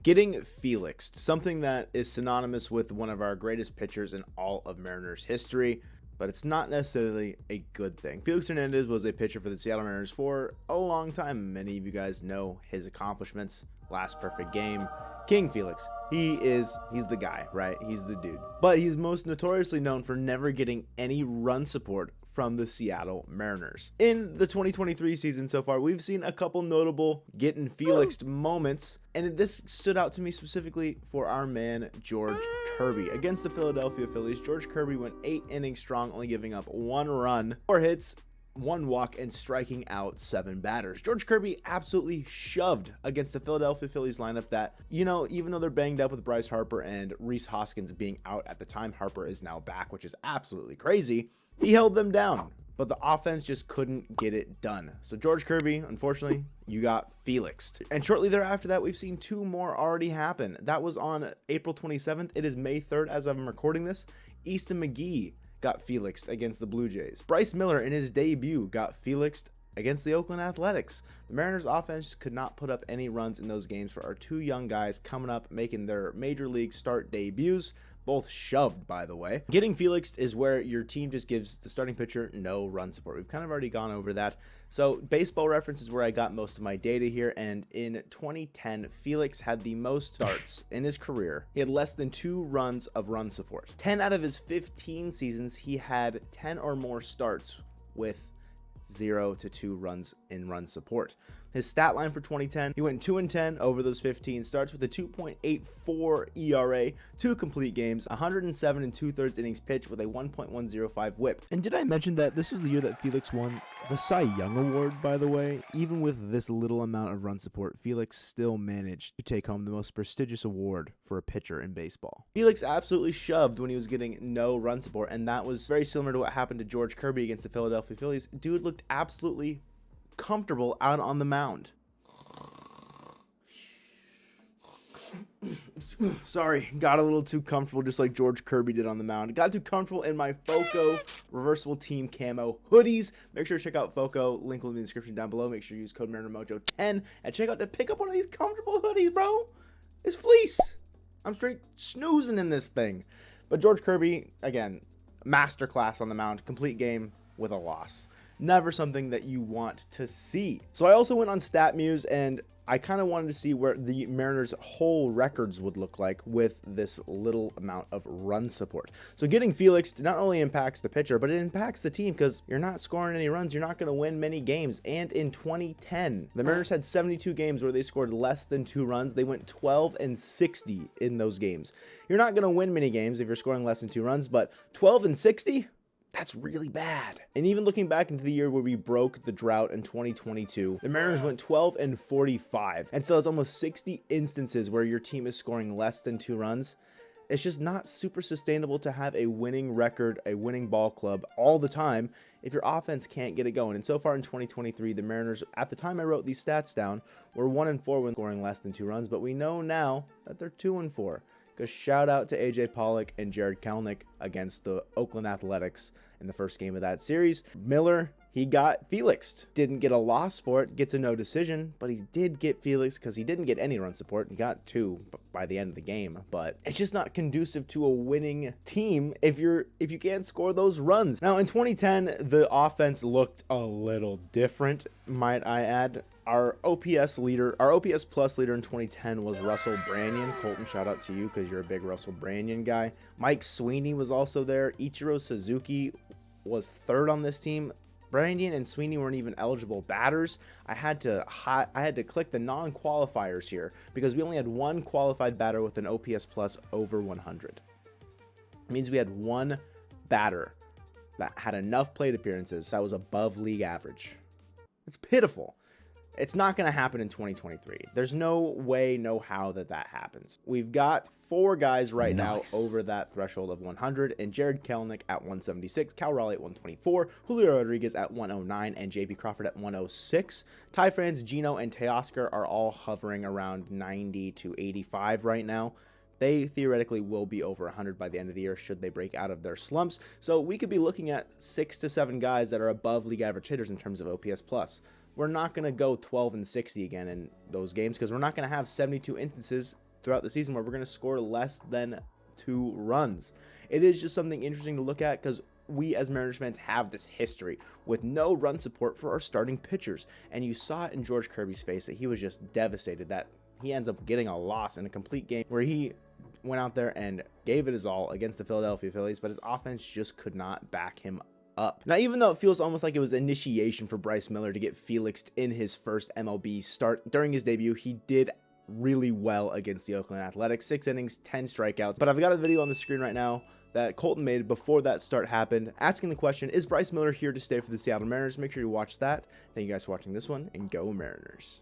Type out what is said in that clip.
Getting Felixed, something that is synonymous with one of our greatest pitchers in all of Mariners history, but it's not necessarily a good thing. Felix Hernandez was a pitcher for the Seattle Mariners for a long time. Many of you guys know his accomplishments. Last perfect game, King Felix. He's the guy, right? He's the dude. But he's most notoriously known for never getting any run support from the Seattle Mariners. In the 2023 season so far, we've seen a couple notable getting Felixed moments, and this stood out to me specifically for our man George Kirby. Against the Philadelphia Phillies, George Kirby went 8 innings strong, only giving up 1 run, 4 hits, 1 walk, and striking out 7 batters. George Kirby absolutely shoved against the Philadelphia Phillies lineup that, even though they're banged up with Bryce Harper and Rhys Hoskins being out at the time, Harper is now back, which is absolutely crazy. He held them down, but the offense just couldn't get it done. So George Kirby, unfortunately, you got Felixed. And shortly thereafter that, we've seen 2 more already happen. That was on April 27th. It is May 3rd as I'm recording this. Easton McGee got Felixed against the Blue Jays. Bryce Miller in his debut got Felixed against the Oakland Athletics. The Mariners offense could not put up any runs in those games for our 2 young guys coming up, making their major league start debuts. Both shoved, by the way. Getting Felixed is where your team just gives the starting pitcher no run support. We've kind of already gone over that. So Baseball Reference is where I got most of my data here, and in 2010, Felix had the most starts in his career. He had less than 2 runs of run support. 10 out of his 15 seasons, he had 10 or more starts with 0 to 2 runs in run support. His stat line for 2010, he went 2-10 over those 15 starts with a 2.84 ERA, 2 complete games, 107 2/3 innings pitched with a 1.105 whip. And did I mention that this was the year that Felix won the Cy Young Award, by the way? Even with this little amount of run support, Felix still managed to take home the most prestigious award for a pitcher in baseball. Felix absolutely shoved when he was getting no run support, and that was very similar to what happened to George Kirby against the Philadelphia Phillies. Dude looked absolutely comfortable out on the mound. Sorry, got a little too comfortable, just like George Kirby did on the mound. Got too comfortable in my Foco reversible team camo hoodies. Make sure to check out Foco. Link will be in the description down below. Make sure you use code Mariner Mojo 10 and check out to pick up one of these comfortable hoodies, bro. It's fleece. I'm straight snoozing in this thing. But George Kirby, again, masterclass on the mound, complete game with a loss. Never something that you want to see. So I also went on StatMuse, and I kind of wanted to see where the Mariners' whole records would look like with this little amount of run support. So getting Felix not only impacts the pitcher, but it impacts the team, because you're not scoring any runs. You're not going to win many games. And in 2010, the Mariners had 72 games where they scored less than 2 runs. They went 12-60 in those games. You're not going to win many games if you're scoring less than 2 runs, but 12-60? That's really bad. And even looking back into the year where we broke the drought in 2022, the Mariners went 12-45. And so it's almost 60 instances where your team is scoring less than 2 runs. It's just not super sustainable to have a winning record, a winning ball club all the time if your offense can't get it going. And so far in 2023, the Mariners, at the time I wrote these stats down, were 1-4 when scoring less than 2 runs. But we know now that they're 2-4. Shout out to AJ Pollock and Jarred Kelenic against the Oakland Athletics in the first game of that series. Miller, he got Felixed. Didn't get a loss for it, gets a no decision, but he did get Felix because he didn't get any run support. He got 2 by the end of the game, but it's just not conducive to a winning team if you can't score those runs. Now in 2010, the offense looked a little different, might I add. Our OPS plus leader in 2010 was Russell Branyan. Colton, shout out to you because you're a big Russell Branyan guy. Mike Sweeney was also there. Ichiro Suzuki was 3rd on this team. Branyan and Sweeney weren't even eligible batters. I had to click the non-qualifiers here because we only had 1 qualified batter with an OPS plus over 100. It means we had 1 batter that had enough plate appearances that was above league average. It's pitiful. It's not going to happen in 2023. There's no way, no how that happens. We've got 4 guys right now over that threshold of 100, and Jarred Kelenic at 176, Cal Raleigh at 124, Julio Rodriguez at 109, and JP Crawford at 106. Ty France, Gino, and Teoscar are all hovering around 90 to 85 right now. They theoretically will be over 100 by the end of the year should they break out of their slumps. So we could be looking at 6 to 7 guys that are above league average hitters in terms of OPS plus. We're not going to go 12-60 again in those games because we're not going to have 72 instances throughout the season where we're going to score less than 2 runs. It is just something interesting to look at because we as Mariners fans have this history with no run support for our starting pitchers. And you saw it in George Kirby's face that he was just devastated that he ends up getting a loss in a complete game where he went out there and gave it his all against the Philadelphia Phillies, but his offense just could not back him up. Now, even though it feels almost like it was initiation for Bryce Miller to get Felix'd in his first MLB start during his debut, he did really well against the Oakland Athletics. 6 innings, 10 strikeouts. But I've got a video on the screen right now that Colton made before that start happened, asking the question, is Bryce Miller here to stay for the Seattle Mariners? Make sure you watch that. Thank you guys for watching this one, and go Mariners.